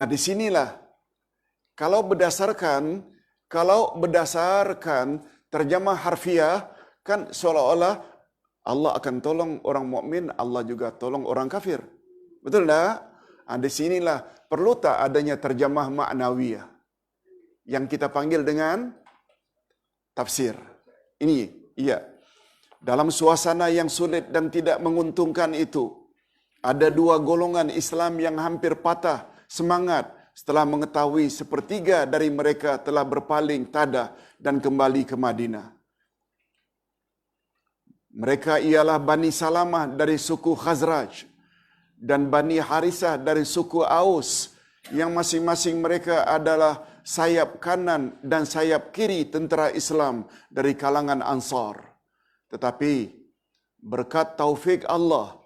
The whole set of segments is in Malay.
Nah, di sinilah kalau berdasarkan terjemah harfiah kan seolah-olah Allah akan tolong orang mukmin, Allah juga tolong orang kafir. Betul tak? Di sinilah perlu tak adanya terjemah maknawiyah yang kita panggil dengan tafsir. Ini, iya. Dalam suasana yang sulit dan tidak menguntungkan itu, ada dua golongan Islam yang hampir patah semangat setelah mengetahui sepertiga dari mereka telah berpaling tadah dan kembali ke Madinah. Mereka ialah Bani Salamah dari suku Khazraj dan Bani Harisah dari suku Aus, yang masing-masing mereka adalah sayap kanan dan sayap kiri tentera Islam dari kalangan Ansar. Tetapi berkat taufik Allah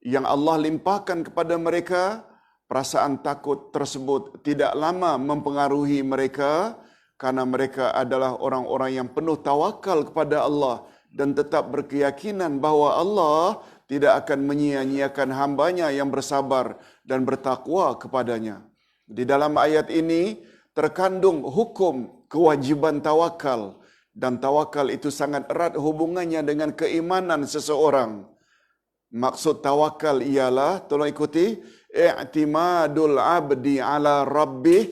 yang Allah limpahkan kepada mereka, perasaan takut tersebut tidak lama mempengaruhi mereka, karena mereka adalah orang-orang yang penuh tawakal kepada Allah dan tetap berkeyakinan bahawa Allah tidak akan menyia-nyiakan hambanya yang bersabar dan bertakwa kepadanya. Di dalam ayat ini terkandung hukum kewajiban tawakal, dan tawakal itu sangat erat hubungannya dengan keimanan seseorang. Maksud tawakal ialah, tolong ikuti, i'timadul abdi ala rabbih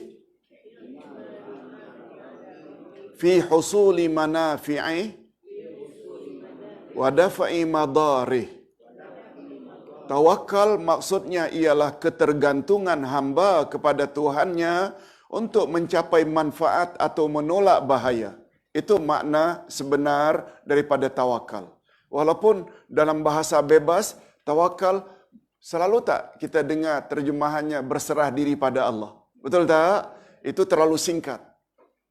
fi husuli manafi'i wa daf'i madarih. Tawakal maksudnya ialah ketergantungan hamba kepada Tuhannya untuk mencapai manfaat atau menolak bahaya. Itu makna sebenar daripada tawakal. Walaupun dalam bahasa bebas, tawakal selalu tak kita dengar terjemahannya berserah diri pada Allah. Betul tak? Itu terlalu singkat.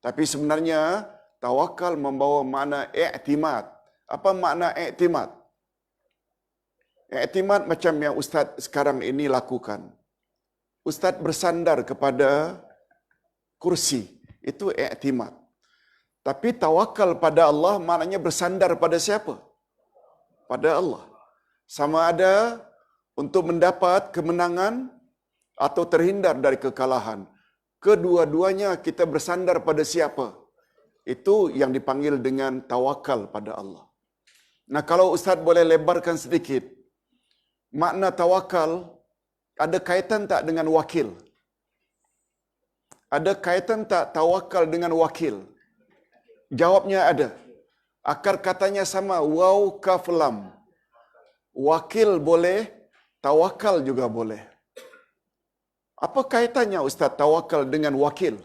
Tapi sebenarnya tawakal membawa makna i'timad. Apa makna i'timad? I'timad macam yang Ustaz sekarang ini lakukan. Ustaz bersandar kepada kursi. Itu i'timad. Tapi tawakal pada Allah maknanya bersandar pada siapa? Pada Allah. Sama ada untuk mendapat kemenangan atau terhindar dari kekalahan. Kedua-duanya kita bersandar pada siapa? Itu yang dipanggil dengan tawakal pada Allah. Nah, kalau Ustaz boleh lebarkan sedikit, makna tawakal ada kaitan tak dengan wakil? Ada kaitan tak tawakal dengan wakil? Jawabnya ada. Akar katanya sama, waw kaf lam. Wakil boleh, tawakal juga boleh. Apa kaitannya Ustaz tawakal dengan wakil?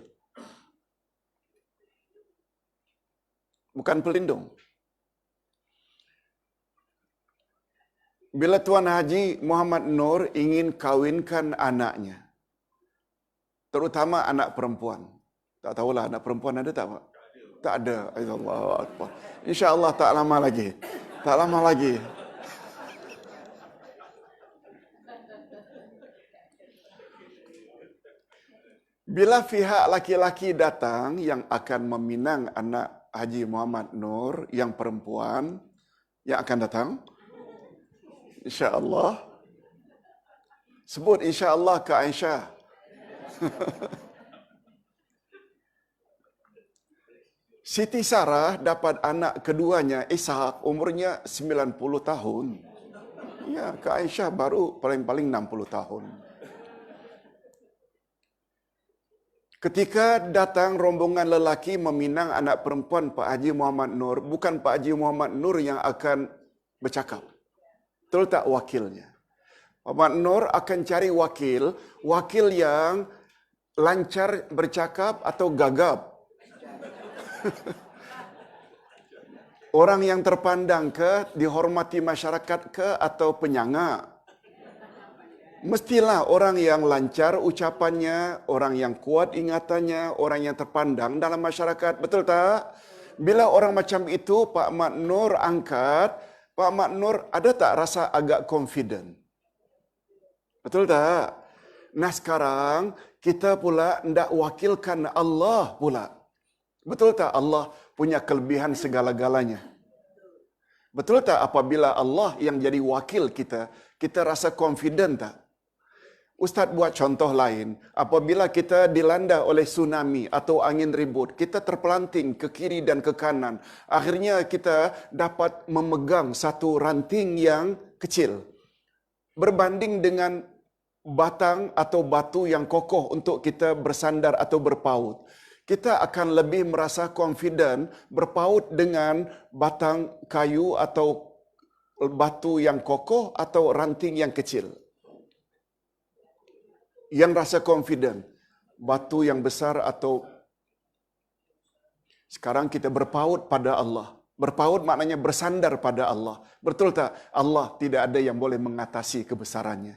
Bukan pelindung. Bila Tuan Haji Muhammad Nur ingin kawinkan anaknya, terutama anak perempuan. Tak tahulah anak perempuan ada tak, Pak? Tak ada. Allahu Akbar. InsyaAllah tak lama lagi. Tak lama lagi. Bila pihak laki-laki datang yang akan meminang anak Haji Muhammad Nur yang perempuan yang akan datang, insya-Allah. Sebut insya-Allah ke Aisyah. Siti Sarah dapat anak keduanya Ishak umurnya 90 tahun. Ya, ke Aisyah baru paling-paling 60 tahun. Ketika datang rombongan lelaki meminang anak perempuan Pak Haji Muhammad Nur, bukan Pak Haji Muhammad Nur yang akan bercakap. Betul tak wakilnya? Muhammad Nur akan cari wakil yang lancar bercakap atau gagap. Orang yang terpandang ke, dihormati masyarakat ke, atau penyanga. Mestilah orang yang lancar ucapannya, orang yang kuat ingatannya, orang yang terpandang dalam masyarakat. Betul tak? Bila orang macam itu Pak Mat Nur angkat, Pak Mat Nur ada tak rasa agak confident? Betul tak? Nah sekarang kita pula hendak wakilkan Allah pula. Betul tak Allah punya kelebihan segala-galanya? Betul tak apabila Allah yang jadi wakil kita, kita rasa confident tak? Ustaz buat contoh lain. Apabila kita dilanda oleh tsunami atau angin ribut, kita terpelanting ke kiri dan ke kanan. Akhirnya kita dapat memegang satu ranting yang kecil. Berbanding dengan batang atau batu yang kokoh untuk kita bersandar atau berpaut. Kita akan lebih merasa confident berpaut dengan batang kayu atau batu yang kokoh atau ranting yang kecil. Yang rasa confident, batu yang besar atau sekarang kita berpaut pada Allah. Berpaut maknanya bersandar pada Allah. Betul tak? Allah tidak ada yang boleh mengatasi kebesarannya.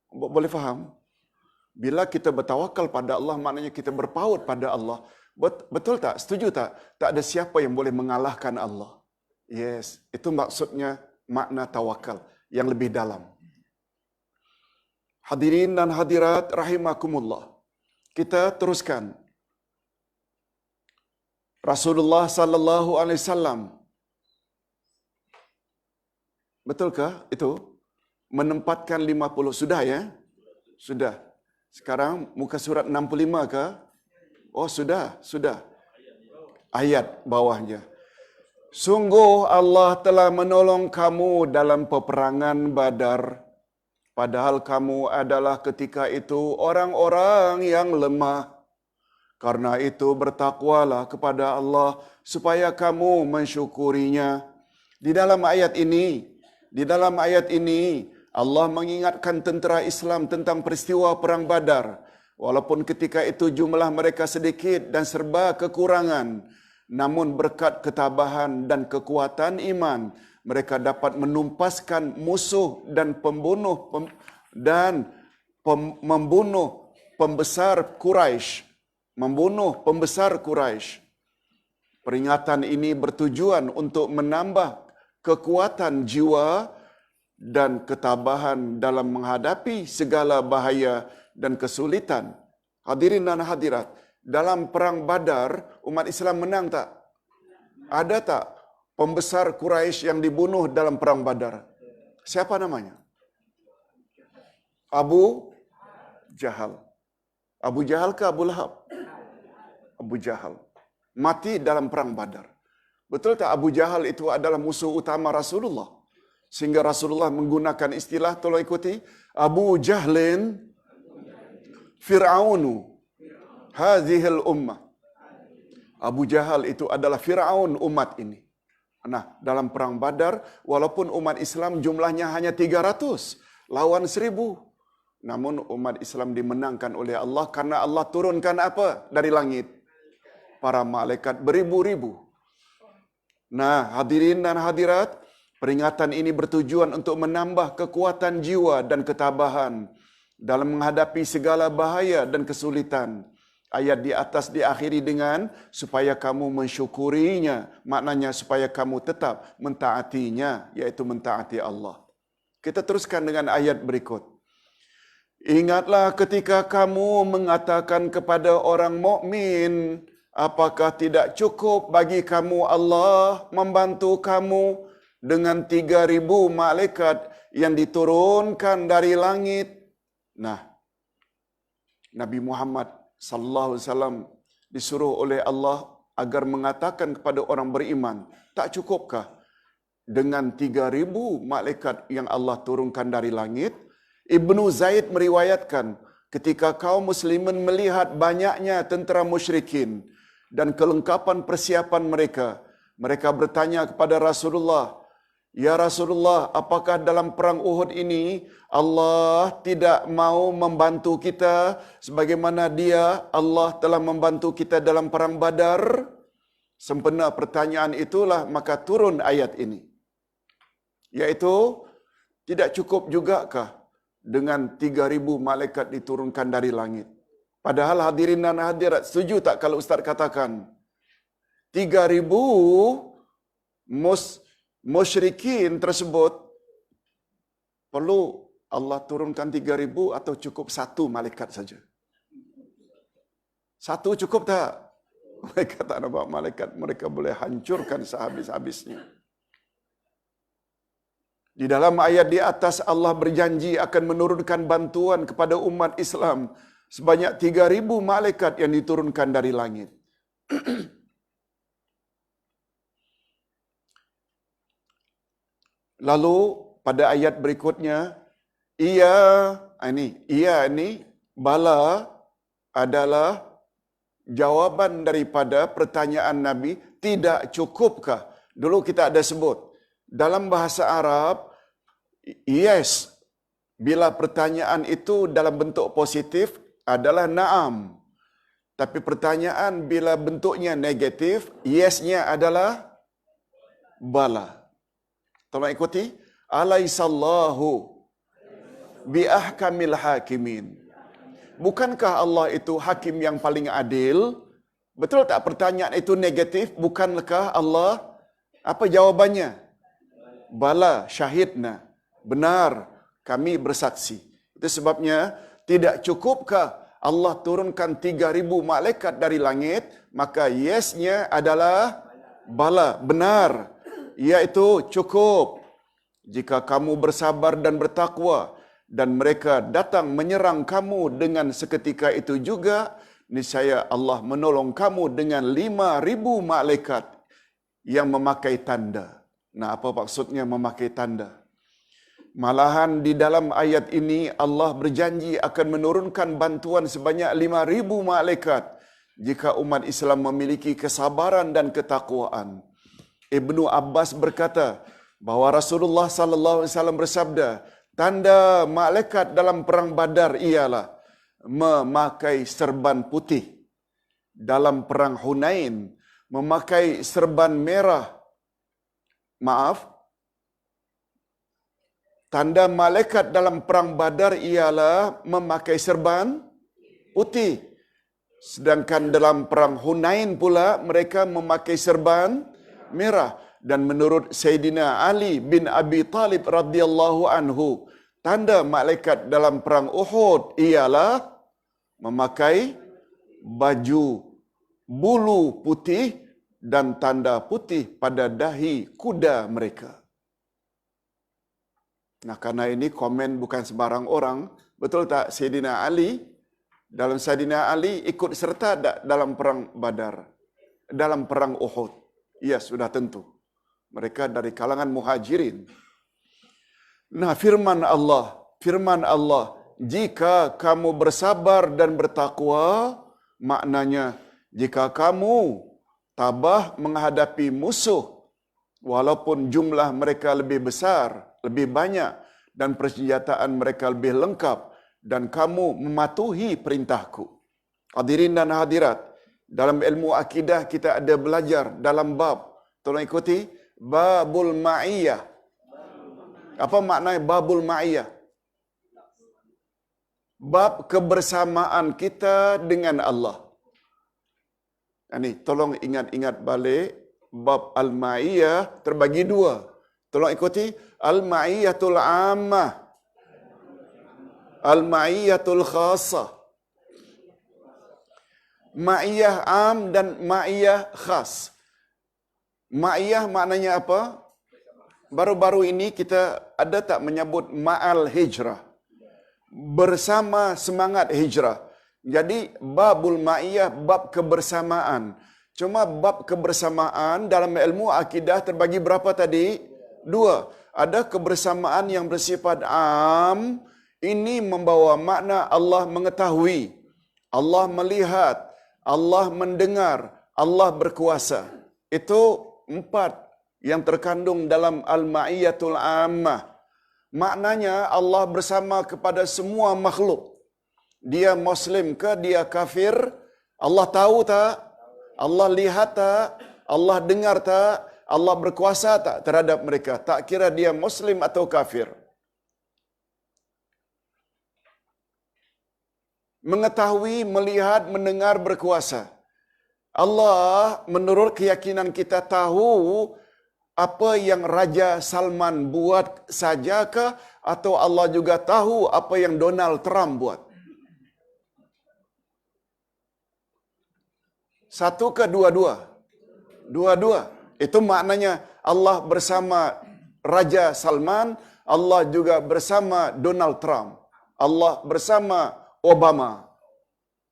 Boleh faham? Bila kita bertawakal pada Allah, maknanya kita berpaut pada Allah. Betul tak? Setuju tak? Tak ada siapa yang boleh mengalahkan Allah. Yes, itu maksudnya makna tawakal yang lebih dalam. Hadirin dan hadirat rahimakumullah. Kita teruskan. Rasulullah sallallahu alaihi wasallam. Betulkah itu? Menempatkan 50. Sudah ya? Sudah. Sekarang muka surat 65 ke? Oh, sudah. Ayat bawahnya. Sungguh Allah telah menolong kamu dalam peperangan Badar. Padahal kamu adalah ketika itu orang-orang yang lemah. Karena itu bertakwalah kepada Allah supaya kamu mensyukurinya. Di dalam ayat ini Allah mengingatkan tentera Islam tentang peristiwa perang Badar. Walaupun ketika itu jumlah mereka sedikit dan serba kekurangan, namun berkat ketabahan dan kekuatan iman, mereka dapat menumpaskan musuh dan membunuh pembesar Quraisy. Peringatan ini bertujuan untuk menambah kekuatan jiwa dan ketabahan dalam menghadapi segala bahaya dan kesulitan. Hadirin dan hadirat, dalam perang Badar, umat Islam menang tak? Ada tak pembesar Quraisy yang dibunuh dalam perang Badar? Siapa namanya? Abu Jahal. Abu Jahal ke Abu Lahab? Abu Jahal. Mati dalam perang Badar. Betul tak Abu Jahal itu adalah musuh utama Rasulullah? Sehingga Rasulullah menggunakan istilah, tolong ikuti, Abu Jahlin Fir'aunu hadhil ummah. Abu Jahal itu adalah Fir'aun umat ini. Nah, dalam perang Badar, walaupun umat Islam jumlahnya hanya 300 lawan 1000, namun umat Islam dimenangkan oleh Allah karena Allah turunkan apa dari langit? Para malaikat beribu-ribu. Nah, hadirin dan hadirat, peringatan ini bertujuan untuk menambah kekuatan jiwa dan ketabahan dalam menghadapi segala bahaya dan kesulitan. Ayat di atas diakhiri dengan supaya kamu mensyukurinya. Maknanya supaya kamu tetap mentaatinya, yaitu mentaati Allah. Kita teruskan dengan ayat berikut. Ingatlah ketika kamu mengatakan kepada orang mukmin, apakah tidak cukup bagi kamu Allah membantu kamu dengan 3.000 malaikat yang diturunkan dari langit? Nah, Nabi Muhammad sallallahu alaihi wasallam disuruh oleh Allah agar mengatakan kepada orang beriman, tak cukupkah dengan 3.000 malaikat yang Allah turunkan dari langit? Ibnu Zaid meriwayatkan, ketika kaum muslimin melihat banyaknya tentera musyrikin dan kelengkapan persiapan mereka, mereka bertanya kepada Rasulullah, Ya Rasulullah, apakah dalam perang Uhud ini Allah tidak mau membantu kita sebagaimana Allah telah membantu kita dalam perang Badar? Sempena pertanyaan itulah maka turun ayat ini. Yaitu, tidak cukup jugakah dengan 3.000 malaikat diturunkan dari langit? Padahal hadirin dan hadirat, setuju tak kalau Ustaz katakan 3.000 musyrikin tersebut perlu Allah turunkan 3.000 atau cukup satu malaikat saja? Satu cukup tak? Mereka tak nampak malaikat, mereka boleh hancurkan sehabis-habisnya. Di dalam ayat di atas Allah berjanji akan menurunkan bantuan kepada umat Islam sebanyak 3,000 malaikat yang diturunkan dari langit. Lalu pada ayat berikutnya, ia bala adalah jawaban daripada pertanyaan Nabi, tidak cukupkah? Dulu kita ada sebut, dalam bahasa Arab, yes, bila pertanyaan itu dalam bentuk positif adalah na'am. Tapi pertanyaan bila bentuknya negatif, yes-nya adalah bala. Tolong ikuti. Alaisallahu biahkamil hakimin. Bukankah Allah itu hakim yang paling adil? Betul tak pertanyaan itu negatif? Bukankah Allah? Apa jawabannya? Bala, syahidna. Benar, kami bersaksi. Itu sebabnya tidak cukupkah Allah turunkan 3,000 malaikat dari langit? Maka yes-nya adalah bala, benar. Iaitu cukup. Jika kamu bersabar dan bertakwa dan mereka datang menyerang kamu dengan seketika itu juga, niscaya Allah menolong kamu dengan 5,000 malaikat yang memakai tanda. Nah, apa maksudnya memakai tanda? Malahan di dalam ayat ini Allah berjanji akan menurunkan bantuan sebanyak 5,000 malaikat jika umat Islam memiliki kesabaran dan ketakwaan. Ibnu Abbas berkata bahawa Rasulullah sallallahu alaihi wasallam bersabda, tanda malaikat dalam perang Badar ialah memakai serban putih. Dalam perang Hunain memakai serban merah. Tanda malaikat dalam perang Badar ialah memakai serban putih. Sedangkan dalam perang Hunain pula mereka memakai serban merah. Dan menurut Sayyidina Ali bin Abi Talib radhiyallahu anhu, tanda malaikat dalam perang Uhud ialah memakai baju bulu putih dan tanda putih pada dahi kuda mereka. Nah, karena ini komen bukan sembarang orang. Betul tak Sayyidina Ali? Dalam Sayyidina Ali ikut serta dalam perang Badar, dalam perang Uhud? Ya, sudah tentu. Mereka dari kalangan muhajirin. Nah, firman Allah, jika kamu bersabar dan bertakwa, maknanya jika kamu tabah menghadapi musuh, walaupun jumlah mereka lebih besar, lebih banyak, dan persenjataan mereka lebih lengkap, dan kamu mematuhi perintahku. Hadirin dan hadirat, dalam ilmu akidah kita ada belajar dalam bab, tolong ikuti, babul ma'iyah. Apa makna babul ma'iyah? Bab kebersamaan kita dengan Allah. Ini tolong ingat-ingat balik, bab al-ma'iyah terbagi dua. Tolong ikuti, al-ma'iyatul ammah, al-ma'iyatul khasah. Ma'iyah am dan ma'iyah khas. Ma'iyah maknanya apa? Baru-baru ini kita ada tak menyebut ma'al hijrah? Bersama semangat hijrah. Jadi babul ma'iyah, bab kebersamaan. Cuma bab kebersamaan dalam ilmu akidah terbagi berapa tadi? Dua. Ada kebersamaan yang bersifat am. Ini membawa makna Allah mengetahui, Allah melihat, Allah mendengar, Allah berkuasa. Itu 4 yang terkandung dalam al-ma'iyatul ammah. Maknanya Allah bersama kepada semua makhluk. Dia Muslim ke dia kafir, Allah tahu tak? Allah lihat tak? Allah dengar tak? Allah berkuasa tak terhadap mereka? Tak kira dia Muslim atau kafir. Mengetahui, melihat, mendengar, berkuasa. Allah menurut keyakinan kita tahu apa yang Raja Salman buat sajakah, atau Allah juga tahu apa yang Donald Trump buat? Satu ke dua-dua? Dua-dua. Itu maknanya Allah bersama Raja Salman, Allah juga bersama Donald Trump, Allah bersama Obama.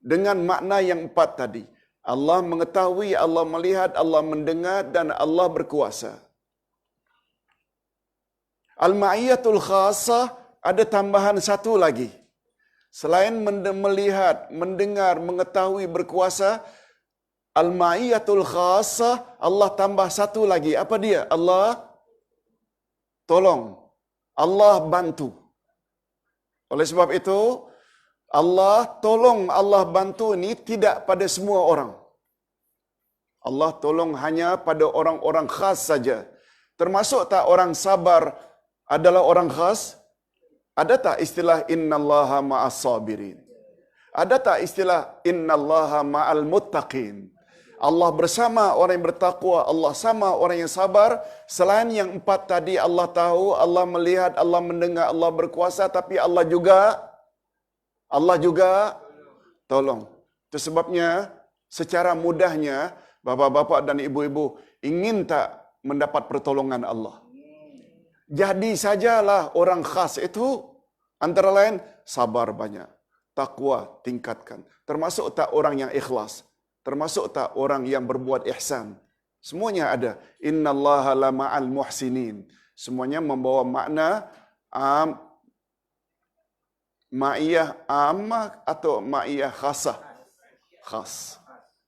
Dengan makna yang 4 tadi. Allah mengetahui, Allah melihat, Allah mendengar, dan Allah berkuasa. Al-Ma'iyatul Khasah ada tambahan satu lagi. Selain melihat, mendengar, mengetahui, berkuasa, Al-Ma'iyatul Khasah, Allah tambah satu lagi. Apa dia? Allah tolong. Allah bantu. Oleh sebab itu, Allah tolong, Allah bantu ini tidak pada semua orang. Allah tolong hanya pada orang-orang khas saja. Termasuk tak orang sabar adalah orang khas? Ada tak istilah innallaha ma'as sabirin? Ada tak istilah innallaha ma'al muttaqin? Allah bersama orang yang bertakwa, Allah sama orang yang sabar. Selain yang 4 tadi, Allah tahu, Allah melihat, Allah mendengar, Allah berkuasa, tapi Allah juga tolong. Itu sebabnya secara mudahnya bapa-bapa dan ibu-ibu ingin tak mendapat pertolongan Allah. Jadi sajalah orang khas itu antara lain sabar banyak, takwa tingkatkan. Termasuk tak orang yang ikhlas, termasuk tak orang yang berbuat ihsan. Semuanya ada. Innallaha la ma'al muhsinin. Semuanya membawa makna ma'iyah ammah atau ma'iyah khasah. Khas.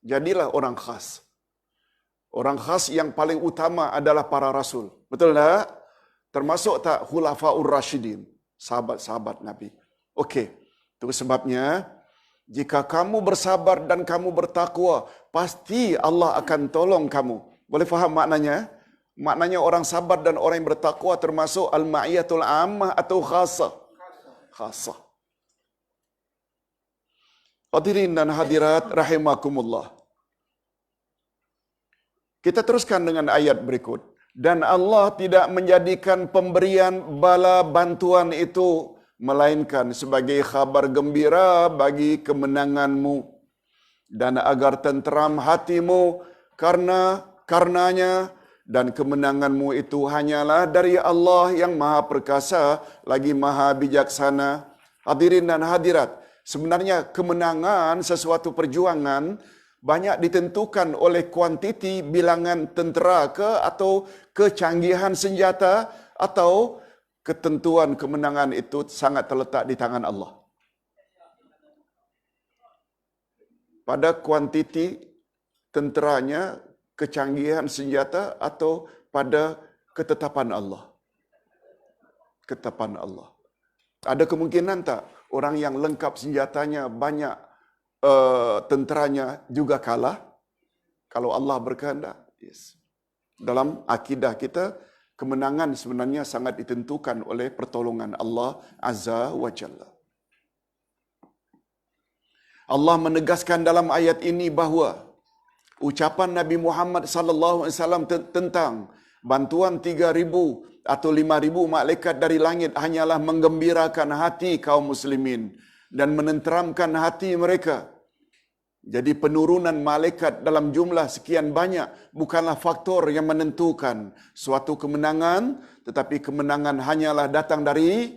Jadilah orang khas. Orang khas yang paling utama adalah para rasul. Betul tak? Termasuk tak Khulafaur Rasyidin, sahabat-sahabat Nabi. Okey. Itu sebabnya jika kamu bersabar dan kamu bertakwa, pasti Allah akan tolong kamu. Boleh faham maknanya? Maknanya orang sabar dan orang yang bertakwa termasuk al-ma'iyatul ammah atau khasah. Khasah. Hadirin dan hadirat rahimakumullah. Kita teruskan dengan ayat berikut. Dan Allah tidak menjadikan pemberian bala bantuan itu melainkan sebagai khabar gembira bagi kemenanganmu dan agar tenteram hatimu karenanya, dan kemenanganmu itu hanyalah dari Allah yang Maha Perkasa lagi Maha Bijaksana. Hadirin dan hadirat, sebenarnya kemenangan sesuatu perjuangan banyak ditentukan oleh kuantiti bilangan tentera atau kecanggihan senjata, atau ketentuan kemenangan itu sangat terletak di tangan Allah. Pada kuantiti tenteranya, kecanggihan senjata, atau pada ketetapan Allah. Ketetapan Allah. Ada kemungkinan tak orang yang lengkap senjatanya, banyak tenteranya juga kalah? Kalau Allah berkehendak. Yes. Dalam akidah kita, kemenangan sebenarnya sangat ditentukan oleh pertolongan Allah Azza wa Jalla. Allah menegaskan dalam ayat ini bahawa ucapan Nabi Muhammad sallallahu alaihi wasallam tentang bantuan 3,000 atau 5,000 malaikat dari langit hanyalah menggembirakan hati kaum muslimin dan menenteramkan hati mereka. Jadi penurunan malaikat dalam jumlah sekian banyak bukanlah faktor yang menentukan suatu kemenangan, tetapi kemenangan hanyalah datang dari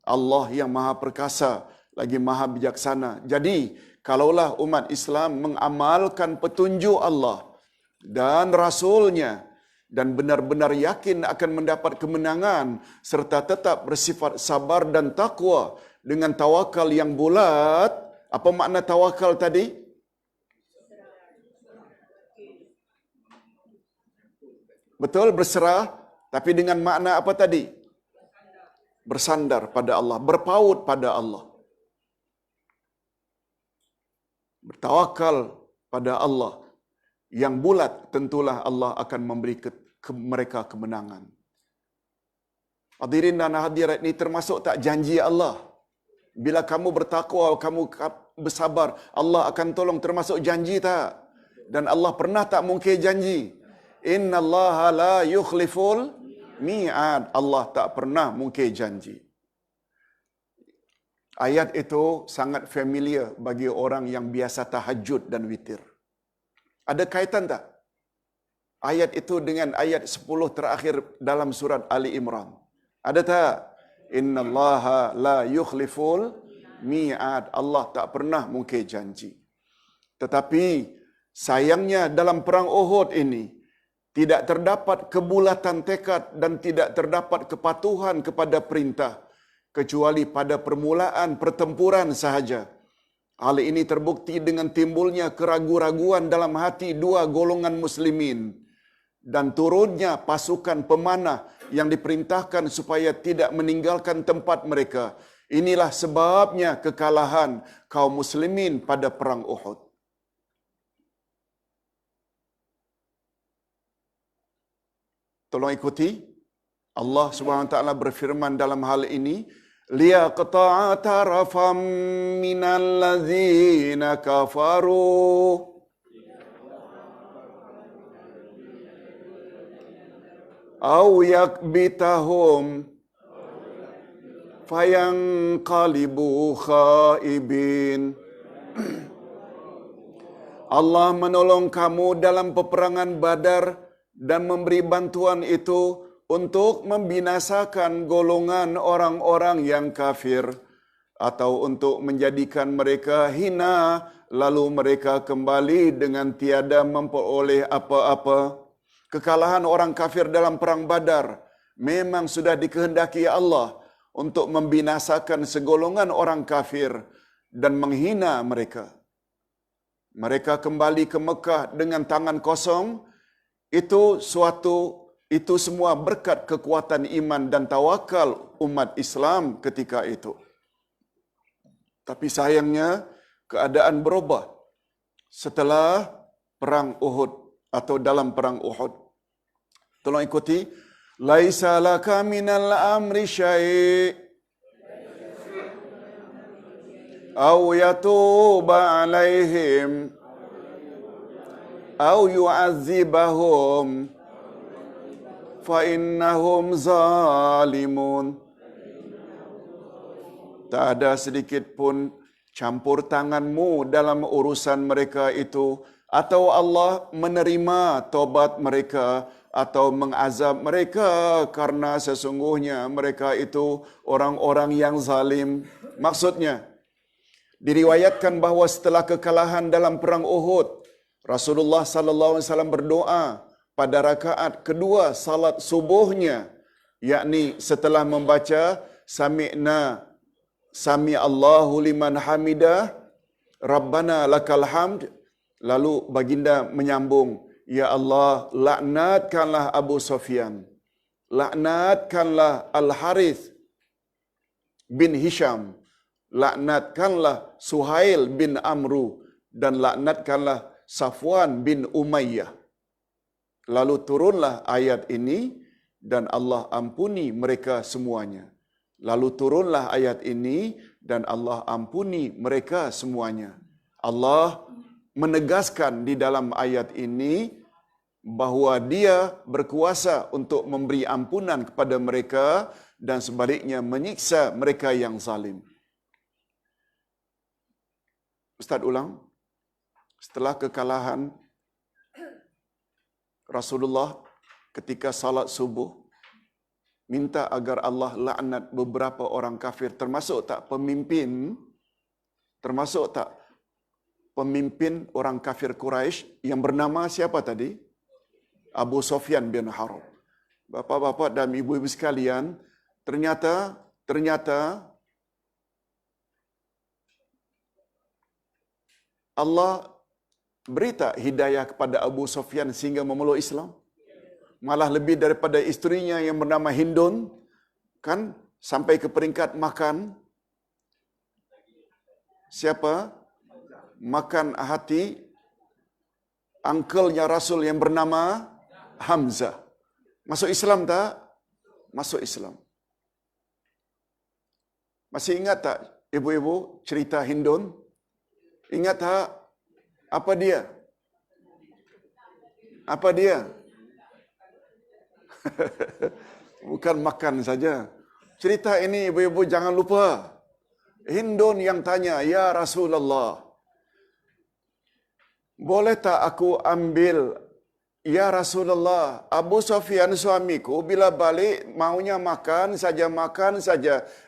Allah yang Maha Perkasa lagi Maha Bijaksana. Jadi, kalaulah umat Islam mengamalkan petunjuk Allah dan Rasulnya dan benar-benar yakin akan mendapat kemenangan serta tetap bersifat sabar dan takwa dengan tawakal yang bulat. Apa makna tawakal tadi? Betul, berserah, tapi dengan makna apa tadi? Bersandar pada Allah, berpaut pada Allah. Bertawakal pada Allah yang bulat, tentulah Allah akan memberi mereka kemenangan. Hadirin dan hadirat, ini termasuk tak janji Allah? Bila kamu bertakwa, kamu bersabar, Allah akan tolong, termasuk janji tak? Dan Allah pernah tak mungkir janji? Innallaha la yukhliful mi'ad. Allah tak pernah mungkir janji. Ayat itu sangat familiar bagi orang yang biasa tahajud dan witir. Ada kaitan tak? ayat itu dengan ayat 10 terakhir dalam surat Ali Imran? Ada tak? Innallaha la yukhliful mi'ad. Allah tak pernah mungkir janji. Tetapi sayangnya dalam perang Uhud ini tidak terdapat kebulatan tekad dan tidak terdapat kepatuhan kepada perintah kecuali pada permulaan pertempuran sahaja. Hal ini terbukti dengan timbulnya keraguan-raguan dalam hati dua golongan muslimin dan turunnya pasukan pemanah yang diperintahkan supaya tidak meninggalkan tempat mereka. Inilah sebabnya kekalahan kaum muslimin pada perang Uhud. Tolong ikuti. Allah SWT berfirman dalam hal ini, liyaqta'a tarafam minal ladzina kafaru au yakbitahum fayanqalibu khaibin. Allah menolong kamu dalam peperangan Badar dan memberi bantuan itu untuk membinasakan golongan orang-orang yang kafir atau untuk menjadikan mereka hina lalu mereka kembali dengan tiada memperoleh apa-apa. Kekalahan orang kafir dalam perang Badar memang sudah dikehendaki Allah untuk membinasakan segolongan orang kafir dan menghina mereka. Mereka kembali ke Mekah dengan tangan kosong. Itu semua berkat kekuatan iman dan tawakal umat Islam ketika itu. Tapi sayangnya keadaan berubah setelah perang Uhud atau dalam perang Uhud. Tolong ikuti. Laisa laka minal amri syai' aw yatuba alaihim aw yu'adzibahum fa innahum zalimun. Tak ada sedikit pun campur tanganmu dalam urusan mereka itu, atau Allah menerima tobat mereka atau mengazab mereka karena sesungguhnya mereka itu orang-orang yang zalim. Maksudnya, diriwayatkan bahawa setelah kekalahan dalam perang Uhud, Rasulullah sallallahu alaihi wasallam berdoa pada rakaat kedua salat subuhnya, yakni setelah membaca Sami Allahu liman hamidah, Rabbana lakal hamd, lalu baginda menyambung, ya Allah, laknatkanlah Abu Sufyan, laknatkanlah Al-Harith bin Hisham, laknatkanlah Suhail bin Amru, dan laknatkanlah Safwan bin Umayyah. Lalu turunlah ayat ini dan Allah ampuni mereka semuanya. Lalu turunlah ayat ini dan Allah ampuni mereka semuanya. Allah menegaskan di dalam ayat ini bahawa Dia berkuasa untuk memberi ampunan kepada mereka dan sebaliknya menyiksa mereka yang zalim. Ustaz ulang. Setelah kekalahan Rasulullah ketika salat subuh, minta agar Allah laknat beberapa orang kafir, termasuk tak pemimpin orang kafir Quraisy yang bernama siapa tadi? Abu Sufyan bin Harb. Bapak-bapak dan ibu-ibu sekalian, ternyata Allah berita hidayah kepada Abu Sufyan sehingga memeluk Islam. Malah lebih daripada isterinya yang bernama Hindun, kan, sampai ke peringkat makan siapa? Makan hati uncle-nya Rasul yang bernama Hamzah. Masuk Islam tak? Masuk Islam. Masih ingat tak ibu-ibu cerita Hindun? Ingat tak? Apa dia? Apa dia? Bukan makan saja. Cerita ini ibu-ibu jangan lupa. Hindun yang tanya, ya Rasulullah, boleh tak aku ambil Ya Rasulullah, Abu Sufyan suamiku bila balik maunya makan saja.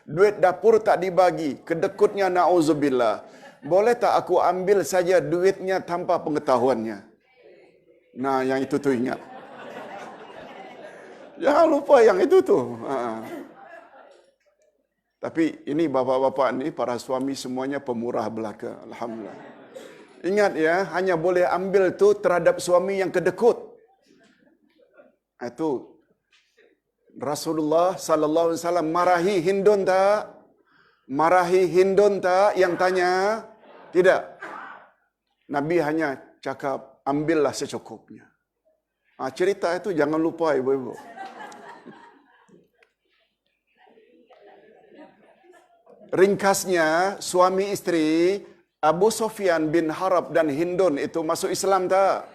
Duit dapur tak dibagi, kedekutnya na'udzubillah. Boleh tak aku ambil saja duitnya tanpa pengetahuannya? Nah, yang itu tu ingat. Jangan lupa yang itu tu. Tapi ini bapa-bapa ni, para suami semuanya pemurah belaka. Alhamdulillah. Ingat ya, hanya boleh ambil tu terhadap suami yang kedekut. Itu Rasulullah sallallahu alaihi wasallam marahi Hindun tak? Marahi Hindun tak yang tanya? Tidak. Nabi hanya cakap, ambillah secukupnya. Cerita itu jangan lupa ibu-ibu. Ringkasnya, suami isteri Abu Sufyan bin Harb dan Hindun itu masuk Islam tak?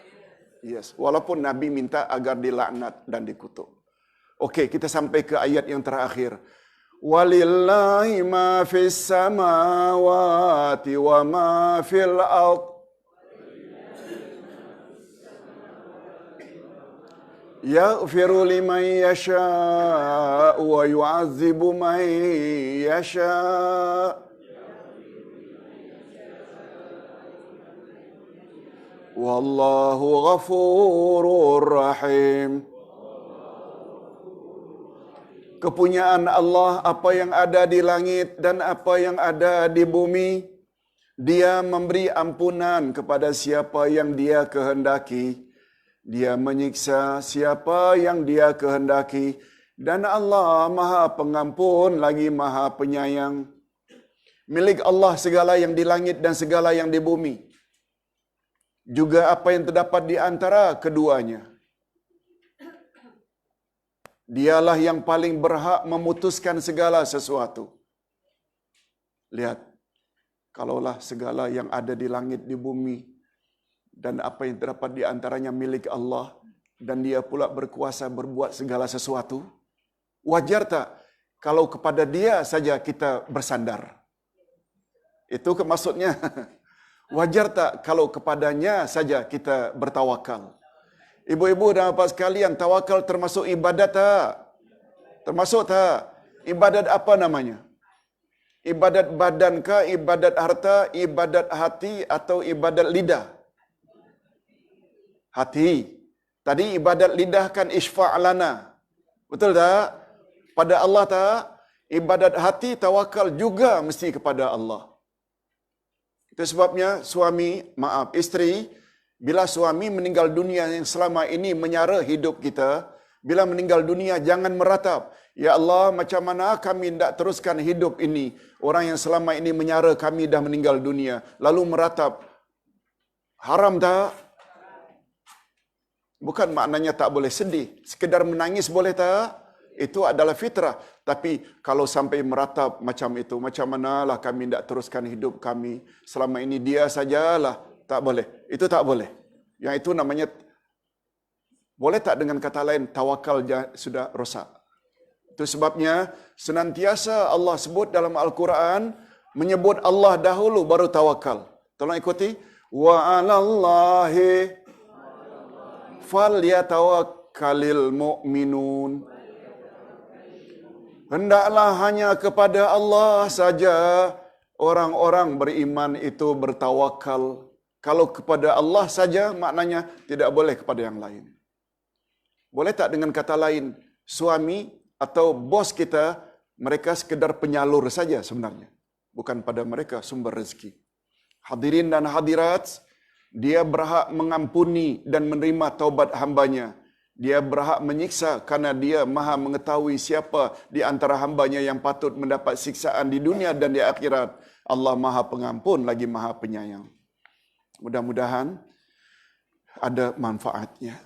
Yes, walaupun Nabi minta agar dilaknat dan dikutuk. Okey, kita sampai ke ayat yang terakhir. Walillahi ma fis samawati wa ma fil ard. Yaghfiru liman yasha'u wa yu'adzibu man yasha'. Wallahu ghafurur rahim. Kepunyaan Allah apa yang ada di langit dan apa yang ada di bumi. Dia memberi ampunan kepada siapa yang Dia kehendaki. Dia menyiksa siapa yang Dia kehendaki. Dan Allah Maha Pengampun lagi Maha Penyayang. Milik Allah segala yang di langit dan segala yang di bumi. Juga apa yang terdapat di antara keduanya. Dialah yang paling berhak memutuskan segala sesuatu. Lihat, kalaulah segala yang ada di langit, di bumi, dan apa yang terdapat di antaranya milik Allah, dan Dia pula berkuasa berbuat segala sesuatu, wajar tak kalau kepada Dia saja kita bersandar? Itu maksudnya. Wajar tak kalau kepadanya saja kita bertawakal? Ibu-ibu dan bapa sekalian, tawakal termasuk ibadat tak? Termasuk tak? Ibadat apa namanya? Ibadat badan ke, ibadat harta, ibadat hati atau ibadat lidah? Hati. Tadi ibadat lidah kan isfa' lana. Betul tak? Pada Allah tak? Ibadat hati, tawakal juga mesti kepada Allah. Itu sebabnya isteri, bila suami meninggal dunia yang selama ini menyara hidup kita, bila meninggal dunia jangan meratap, ya Allah macam mana kami tidak teruskan hidup ini, orang yang selama ini menyara kami dah meninggal dunia, lalu meratap. Haram tak? Bukan maknanya tak boleh sedih, sekedar menangis boleh tak? Itu adalah fitrah. Tapi kalau sampai meratap macam itu, macam manalah kami tidak teruskan hidup kami, selama ini dia sajalah, tak boleh. Itu tak boleh. Yang itu namanya, boleh tak dengan kata lain, tawakal sudah rosak. Itu sebabnya senantiasa Allah sebut dalam Al-Quran, menyebut Allah dahulu baru tawakal. Tolong ikuti. Wa 'alallahi falyatawakkalil mu'minun. Hendaklah hanya kepada Allah saja orang-orang beriman itu bertawakal. Kalau kepada Allah saja, maknanya tidak boleh kepada yang lain. Boleh tak dengan kata lain, suami atau bos kita, mereka sekedar penyalur saja sebenarnya. Bukan pada mereka sumber rezeki. Hadirin dan hadirat, Dia berhak mengampuni dan menerima taubat hambanya. Dia berhak menyiksa karena Dia maha mengetahui siapa di antara hambanya yang patut mendapat siksaan di dunia dan di akhirat. Allah maha pengampun lagi maha penyayang. Mudah-mudahan ada manfaatnya.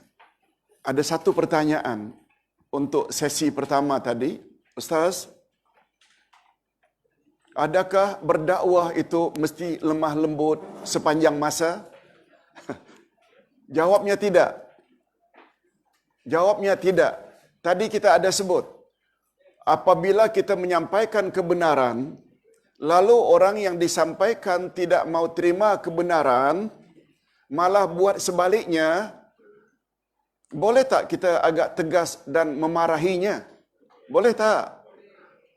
Ada satu pertanyaan untuk sesi pertama tadi. Ustaz, adakah berdakwah itu mesti lemah lembut sepanjang masa? Jawabnya tidak. Jawabnya tidak. Tadi kita ada sebut, apabila kita menyampaikan kebenaran, lalu orang yang disampaikan tidak mau terima kebenaran, malah buat sebaliknya, Boleh tak kita agak tegas dan memarahinya? Boleh tak?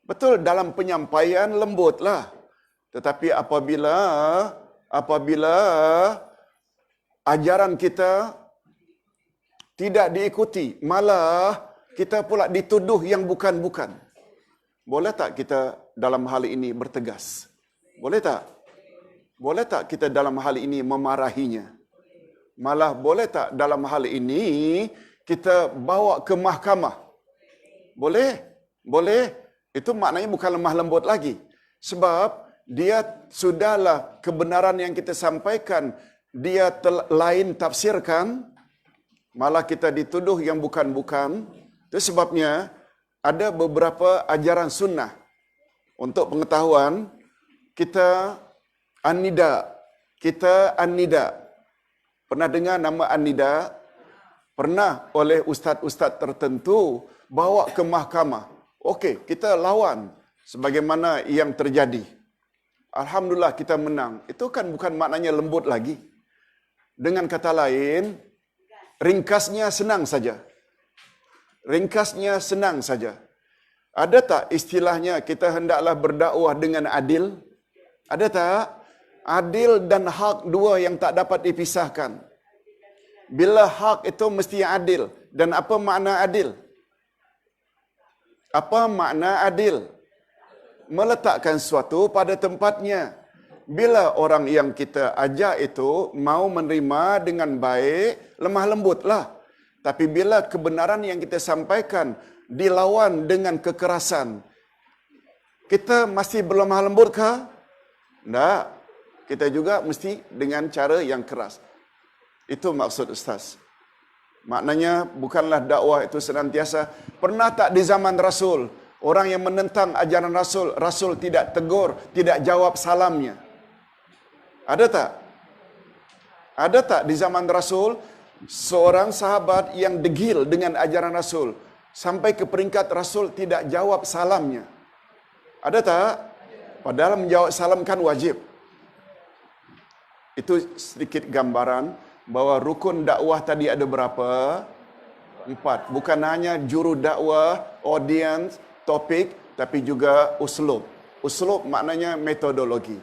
Betul, dalam penyampaian lembutlah. Tetapi apabila ajaran kita tidak diikuti, malah kita pula dituduh yang bukan-bukan. Boleh tak kita dalam hal ini bertegas? Boleh tak? Boleh tak kita dalam hal ini memarahinya? Malah boleh tak dalam hal ini kita bawa ke mahkamah? Boleh? Boleh. Itu maknanya bukan lemah lembut lagi. Sebab dia sudahlah kebenaran yang kita sampaikan, dia lain tafsirkan, malah kita dituduh yang bukan-bukan. Itu sebabnya ada beberapa ajaran sunnah. Untuk pengetahuan, kita An-Nida. Pernah dengar nama An-Nida? Pernah oleh ustaz-ustaz tertentu bawa ke mahkamah. Okey, kita lawan sebagaimana yang terjadi. Alhamdulillah kita menang. Itu kan bukan maknanya lembut lagi. Dengan kata lain, ringkasnya senang saja. Ringkasnya senang saja. Ada tak istilahnya kita hendaklah berdakwah dengan adil? Ada tak? Adil dan hak dua yang tak dapat dipisahkan. Bila hak itu mesti adil. Dan apa makna adil? Apa makna adil? Meletakkan sesuatu pada tempatnya. Bila orang yang kita ajak itu mau menerima dengan baik, lemah lembutlah. Tapi bila kebenaran yang kita sampaikan dilawan dengan kekerasan, kita masih berlemah lembut kah? Tak. Kita juga mesti dengan cara yang keras. Itu maksud Ustaz. Maknanya bukanlah dakwah itu senantiasa. Pernah tak di zaman Rasul, orang yang menentang ajaran Rasul, Rasul tidak tegur, tidak jawab salamnya? Ada tak? Ada tak di zaman Rasul, seorang sahabat yang degil dengan ajaran Rasul, sampai ke peringkat Rasul tidak jawab salamnya? Ada tak? Padahal menjawab salam kan wajib. Itu sedikit gambaran bahwa rukun dakwah tadi ada berapa? 4. Bukan hanya juru dakwah, audience, topik, tapi juga uslub. Uslub maknanya metodologi.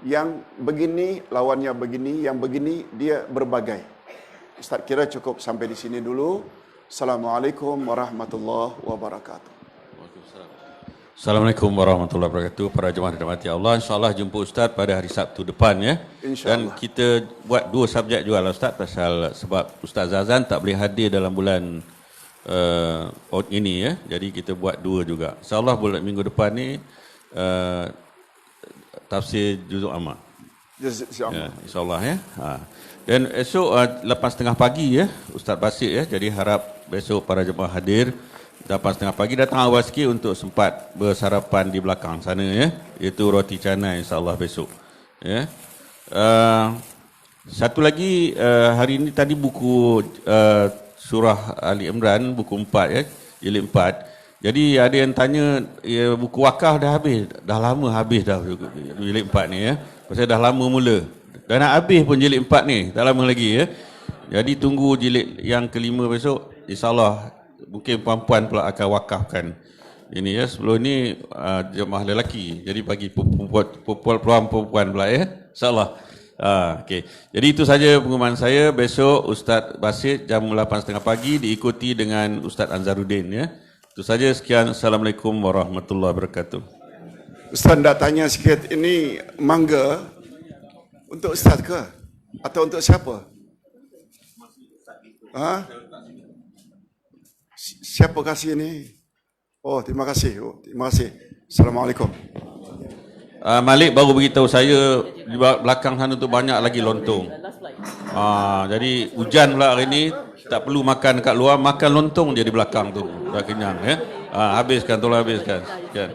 Yang begini lawannya begini, yang begini dia berbagai. Ustaz kira cukup sampai di sini dulu. Assalamualaikum warahmatullahi wabarakatuh. Assalamualaikum warahmatullahi wabarakatuh. Para jemaah dirahmati Allah, insyaAllah jumpa Ustaz pada hari Sabtu depan ya. Dan kita buat 2 subjek juga lah Ustaz, pasal sebab Ustaz Zazan tak boleh hadir dalam bulan ini ya. Jadi kita buat 2 juga. InsyaAllah bulan minggu depan ni tafsir juzuk amma. Ya, InsyaAllah ya. Dan esok 8.30 pagi ya Ustaz Basit ya. Jadi harap besok para jemaah hadir 8.30 pagi, datang awal sikit untuk sempat bersarapan di belakang sana ya, iaitu roti canai insyaAllah besok ya. Satu lagi, hari ini tadi buku surah Ali Imran buku 4 ya, jilid 4. Jadi ada yang tanya ya, buku wakaf dah habis, dah lama habis dah jilid 4 ni ya, pasal dah lama mula, dah nak habis pun jilid 4 ni, tak lama lagi ya. Jadi tunggu jilid yang kelima besok, insyaAllah. Mungkin puan-puan pula akan wakafkan ini ya. Sebelum ni jemaah lelaki, jadi bagi perempuan pula ya, insyaAllah. Okay. Jadi itu saja pengumuman saya. Besok Ustaz Basit jam 8.30 pagi diikuti dengan Ustaz Anzaruddin ya. Itu saja, sekian. Assalamualaikum warahmatullahi wabarakatuh. Ustaz nak tanya sikit, ini mangga untuk Ustaz ke? Atau untuk siapa? Siapa kasih ini? Oh, terima kasih. Terima kasih. Assalamualaikum. Malik baru beritahu saya di belakang sana tu banyak lagi lontong. Jadi hujan pula hari ni, tak perlu makan dekat luar, makan lontong je di belakang tu. Dah kenyang ya. Habiskan, tolong habiskan. Sekian.